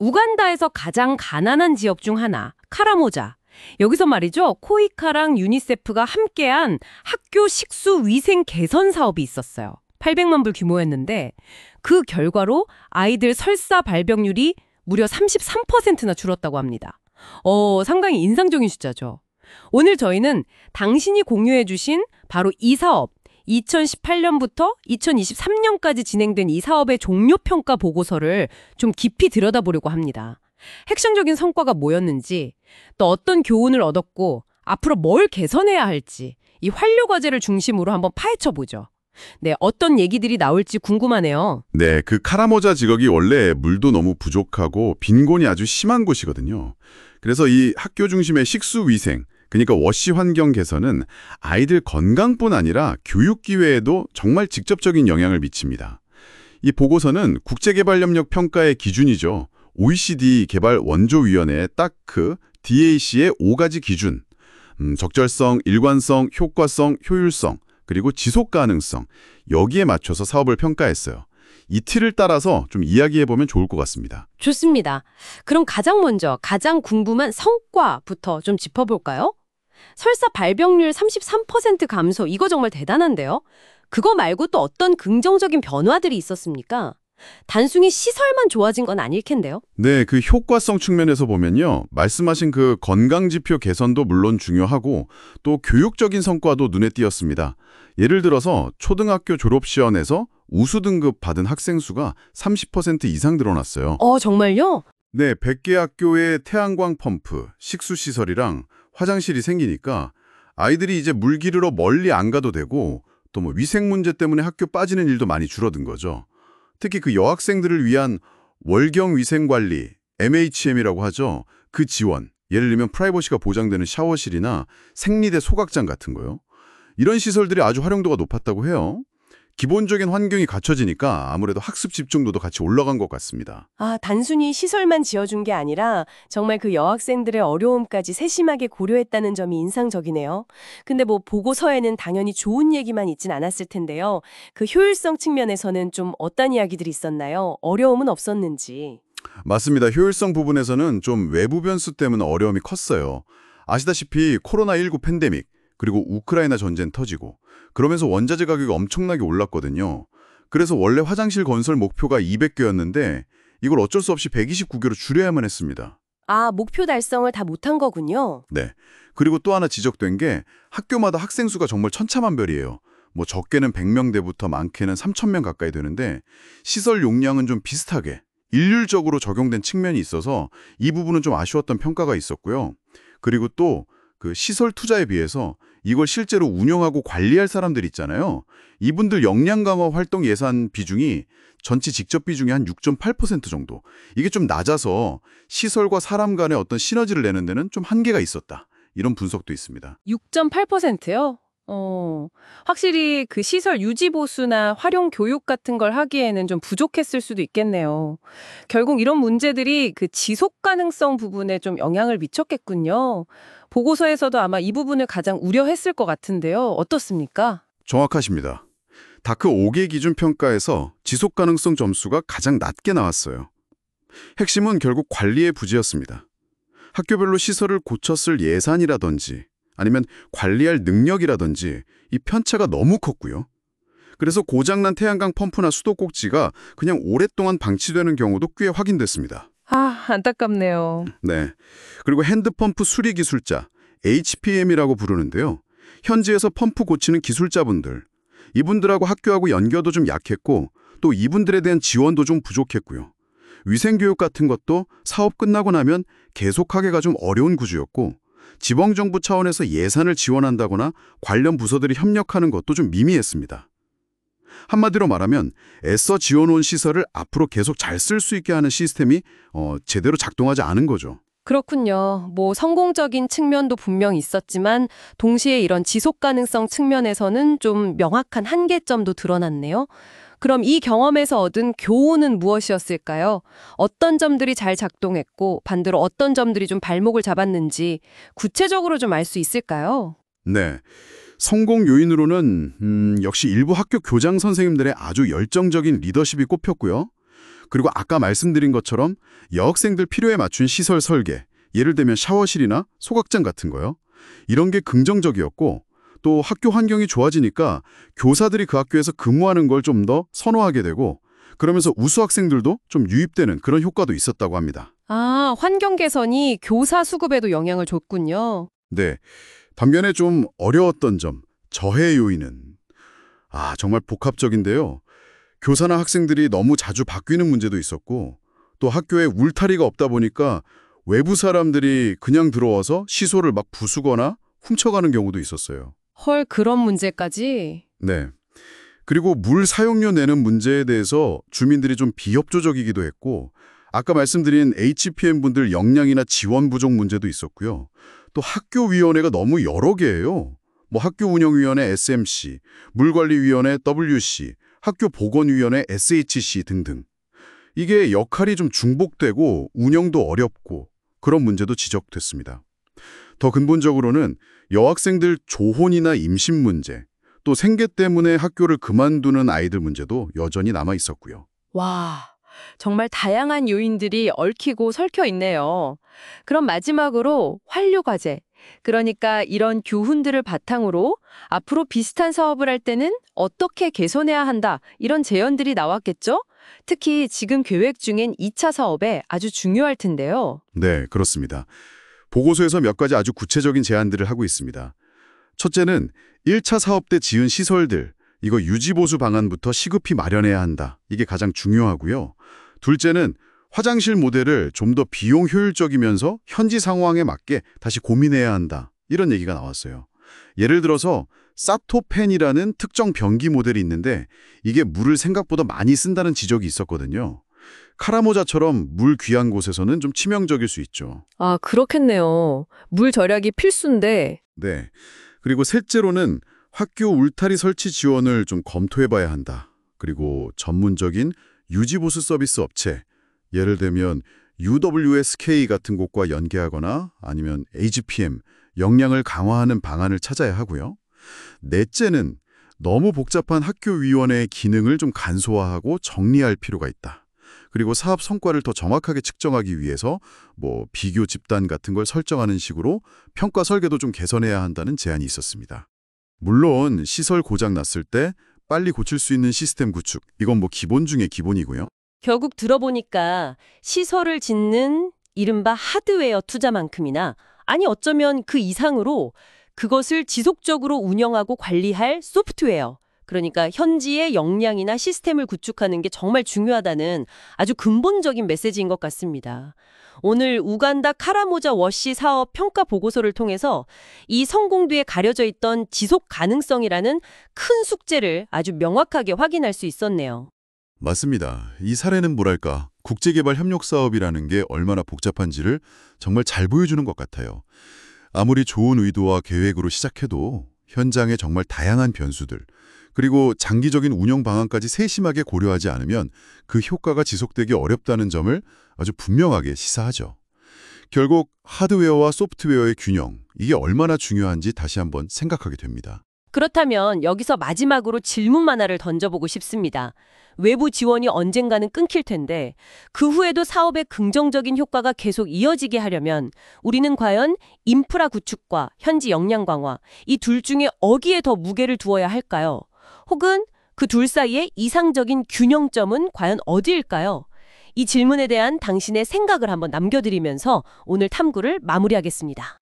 우간다에서 가장 가난한 지역 중 하나, 카라모자. 여기서 말이죠. 코이카랑 유니세프가 함께한 학교 식수 위생 개선 사업이 있었어요. 800만 불 규모였는데 그 결과로 아이들 설사 발병률이 무려 33%나 줄었다고 합니다. 상당히 인상적인 숫자죠. 오늘 저희는 당신이 공유해 주신 바로 이 사업, 2018년부터 2023년까지 진행된 이 사업의 종료평가 보고서를 좀 깊이 들여다보려고 합니다. 핵심적인 성과가 뭐였는지, 또 어떤 교훈을 얻었고 앞으로 뭘 개선해야 할지 이 완료 과제를 중심으로 한번 파헤쳐보죠. 네, 어떤 얘기들이 나올지 궁금하네요. 네, 그 카라모자 지역이 원래 물도 너무 부족하고 빈곤이 아주 심한 곳이거든요. 그래서 이 학교 중심의 식수 위생, 그러니까 워시 환경 개선은 아이들 건강뿐 아니라 교육 기회에도 정말 직접적인 영향을 미칩니다. 이 보고서는 국제개발협력 평가의 기준이죠. OECD 개발 원조위원회의 딱 그 DAC의 5가지 기준, 적절성, 일관성, 효과성, 효율성, 그리고 지속 가능성, 여기에 맞춰서 사업을 평가했어요. 이 틀을 따라서 좀 이야기해보면 좋을 것 같습니다. 좋습니다. 그럼 가장 먼저 가장 궁금한 성과부터 좀 짚어볼까요? 설사 발병률 33% 감소, 이거 정말 대단한데요? 그거 말고 또 어떤 긍정적인 변화들이 있었습니까? 단순히 시설만 좋아진 건 아닐 텐데요. 네, 그 효과성 측면에서 보면요. 말씀하신 그 건강지표 개선도 물론 중요하고 또 교육적인 성과도 눈에 띄었습니다. 예를 들어서 초등학교 졸업시험에서 우수 등급 받은 학생 수가 30% 이상 늘어났어요. 정말요? 네, 100개 학교에 태양광 펌프, 식수시설이랑 화장실이 생기니까 아이들이 이제 물 기르러 멀리 안 가도 되고 또 뭐 위생 문제 때문에 학교 빠지는 일도 많이 줄어든 거죠. 특히 그 여학생들을 위한 월경 위생관리, MHM이라고 하죠. 그 지원, 예를 들면 프라이버시가 보장되는 샤워실이나 생리대 소각장 같은 거요. 이런 시설들이 아주 활용도가 높았다고 해요. 기본적인 환경이 갖춰지니까 아무래도 학습 집중도도 같이 올라간 것 같습니다. 단순히 시설만 지어준 게 아니라 정말 그 여학생들의 어려움까지 세심하게 고려했다는 점이 인상적이네요. 근데 뭐 보고서에는 당연히 좋은 얘기만 있진 않았을 텐데요. 그 효율성 측면에서는 좀 어떤 이야기들이 있었나요? 어려움은 없었는지. 맞습니다. 효율성 부분에서는 좀 외부 변수 때문에 어려움이 컸어요. 아시다시피 코로나19 팬데믹, 그리고 우크라이나 전쟁 터지고 그러면서 원자재 가격이 엄청나게 올랐거든요. 그래서 원래 화장실 건설 목표가 200개였는데 이걸 어쩔 수 없이 129개로 줄여야만 했습니다. 목표 달성을 다 못한 거군요. 네. 그리고 또 하나 지적된 게 학교마다 학생 수가 정말 천차만별이에요. 뭐 적게는 100명대부터 많게는 3,000명 가까이 되는데 시설 용량은 좀 비슷하게 일률적으로 적용된 측면이 있어서 이 부분은 좀 아쉬웠던 평가가 있었고요. 그리고 또 그 시설 투자에 비해서 이걸 실제로 운영하고 관리할 사람들 있잖아요. 이분들 역량 강화 활동 예산 비중이 전체 직접 비중이 한 6.8% 정도. 이게 좀 낮아서 시설과 사람 간의 어떤 시너지를 내는 데는 좀 한계가 있었다. 이런 분석도 있습니다. 6.8%요? 확실히 그 시설 유지 보수나 활용 교육 같은 걸 하기에는 좀 부족했을 수도 있겠네요. 결국 이런 문제들이 그 지속 가능성 부분에 좀 영향을 미쳤겠군요. 보고서에서도 아마 이 부분을 가장 우려했을 것 같은데요. 어떻습니까? 정확하십니다. 다크 5개 기준 평가에서 지속 가능성 점수가 가장 낮게 나왔어요. 핵심은 결국 관리의 부재였습니다. 학교별로 시설을 고쳤을 예산이라든지 아니면 관리할 능력이라든지 이 편차가 너무 컸고요. 그래서 고장난 태양광 펌프나 수도꼭지가 그냥 오랫동안 방치되는 경우도 꽤 확인됐습니다. 안타깝네요. 네. 그리고 핸드펌프 수리 기술자, HPM이라고 부르는데요. 현지에서 펌프 고치는 기술자분들, 이분들하고 학교하고 연결도 좀 약했고 또 이분들에 대한 지원도 좀 부족했고요. 위생교육 같은 것도 사업 끝나고 나면 계속하기가 좀 어려운 구조였고 지방정부 차원에서 예산을 지원한다거나 관련 부서들이 협력하는 것도 좀 미미했습니다. 한마디로 말하면 애써 지어놓은 시설을 앞으로 계속 잘 쓸 수 있게 하는 시스템이 제대로 작동하지 않은 거죠. 그렇군요. 뭐 성공적인 측면도 분명 있었지만 동시에 이런 지속 가능성 측면에서는 좀 명확한 한계점도 드러났네요. 그럼 이 경험에서 얻은 교훈은 무엇이었을까요? 어떤 점들이 잘 작동했고 반대로 어떤 점들이 좀 발목을 잡았는지 구체적으로 좀 알 수 있을까요? 네. 성공 요인으로는 역시 일부 학교 교장 선생님들의 아주 열정적인 리더십이 꼽혔고요. 그리고 아까 말씀드린 것처럼 여학생들 필요에 맞춘 시설 설계, 예를 들면 샤워실이나 소각장 같은 거요. 이런 게 긍정적이었고 또 학교 환경이 좋아지니까 교사들이 그 학교에서 근무하는 걸 좀 더 선호하게 되고 그러면서 우수 학생들도 좀 유입되는 그런 효과도 있었다고 합니다. 아, 환경 개선이 교사 수급에도 영향을 줬군요. 네. 반면에 좀 어려웠던 점, 저해 요인은 정말 복합적인데요. 교사나 학생들이 너무 자주 바뀌는 문제도 있었고 또 학교에 울타리가 없다 보니까 외부 사람들이 그냥 들어와서 시설을 막 부수거나 훔쳐가는 경우도 있었어요. 헐, 그런 문제까지? 네. 그리고 물 사용료 내는 문제에 대해서 주민들이 좀 비협조적이기도 했고 아까 말씀드린 HPM 분들 역량이나 지원 부족 문제도 있었고요. 또 학교위원회가 너무 여러 개예요. 뭐 학교운영위원회 SMC, 물관리위원회 WC, 학교보건위원회 SHC 등등. 이게 역할이 좀 중복되고 운영도 어렵고 그런 문제도 지적됐습니다. 더 근본적으로는 여학생들 조혼이나 임신 문제, 또 생계 때문에 학교를 그만두는 아이들 문제도 여전히 남아 있었고요. 와, 정말 다양한 요인들이 얽히고 설켜 있네요. 그럼 마지막으로 환류과제. 그러니까 이런 교훈들을 바탕으로 앞으로 비슷한 사업을 할 때는 어떻게 개선해야 한다. 이런 제언들이 나왔겠죠? 특히 지금 계획 중인 2차 사업에 아주 중요할 텐데요. 네, 그렇습니다. 보고서에서 몇 가지 아주 구체적인 제안들을 하고 있습니다. 첫째는 1차 사업 때 지은 시설들, 이거 유지보수 방안부터 시급히 마련해야 한다. 이게 가장 중요하고요. 둘째는 화장실 모델을 좀 더 비용 효율적이면서 현지 상황에 맞게 다시 고민해야 한다. 이런 얘기가 나왔어요. 예를 들어서 사토펜이라는 특정 변기 모델이 있는데 이게 물을 생각보다 많이 쓴다는 지적이 있었거든요. 카라모자처럼 물 귀한 곳에서는 좀 치명적일 수 있죠. 아, 그렇겠네요. 물 절약이 필수인데. 네. 그리고 셋째로는 학교 울타리 설치 지원을 좀 검토해봐야 한다. 그리고 전문적인 유지보수 서비스 업체, 예를 들면 UWSK 같은 곳과 연계하거나 아니면 HPM, 역량을 강화하는 방안을 찾아야 하고요. 넷째는 너무 복잡한 학교위원회의 기능을 좀 간소화하고 정리할 필요가 있다. 그리고 사업 성과를 더 정확하게 측정하기 위해서 비교 집단 같은 걸 설정하는 식으로 평가 설계도 좀 개선해야 한다는 제안이 있었습니다. 물론 시설 고장 났을 때 빨리 고칠 수 있는 시스템 구축, 이건 기본 중에 기본이고요. 결국 들어보니까 시설을 짓는 이른바 하드웨어 투자만큼이나 아니 어쩌면 그 이상으로 그것을 지속적으로 운영하고 관리할 소프트웨어, 그러니까 현지의 역량이나 시스템을 구축하는 게 정말 중요하다는 아주 근본적인 메시지인 것 같습니다. 오늘 우간다 카라모자 워시 사업 평가 보고서를 통해서 이 성공 뒤에 가려져 있던 지속 가능성이라는 큰 숙제를 아주 명확하게 확인할 수 있었네요. 맞습니다. 이 사례는 뭐랄까, 국제개발 협력 사업이라는 게 얼마나 복잡한지를 정말 잘 보여주는 것 같아요. 아무리 좋은 의도와 계획으로 시작해도 현장에 정말 다양한 변수들, 그리고 장기적인 운영 방안까지 세심하게 고려하지 않으면 그 효과가 지속되기 어렵다는 점을 아주 분명하게 시사하죠. 결국 하드웨어와 소프트웨어의 균형, 이게 얼마나 중요한지 다시 한번 생각하게 됩니다. 그렇다면 여기서 마지막으로 질문 하나를 던져보고 싶습니다. 외부 지원이 언젠가는 끊길 텐데 그 후에도 사업의 긍정적인 효과가 계속 이어지게 하려면 우리는 과연 인프라 구축과 현지 역량 강화, 이 둘 중에 어디에 더 무게를 두어야 할까요? 혹은 그 둘 사이의 이상적인 균형점은 과연 어디일까요? 이 질문에 대한 당신의 생각을 한번 남겨드리면서 오늘 탐구를 마무리하겠습니다.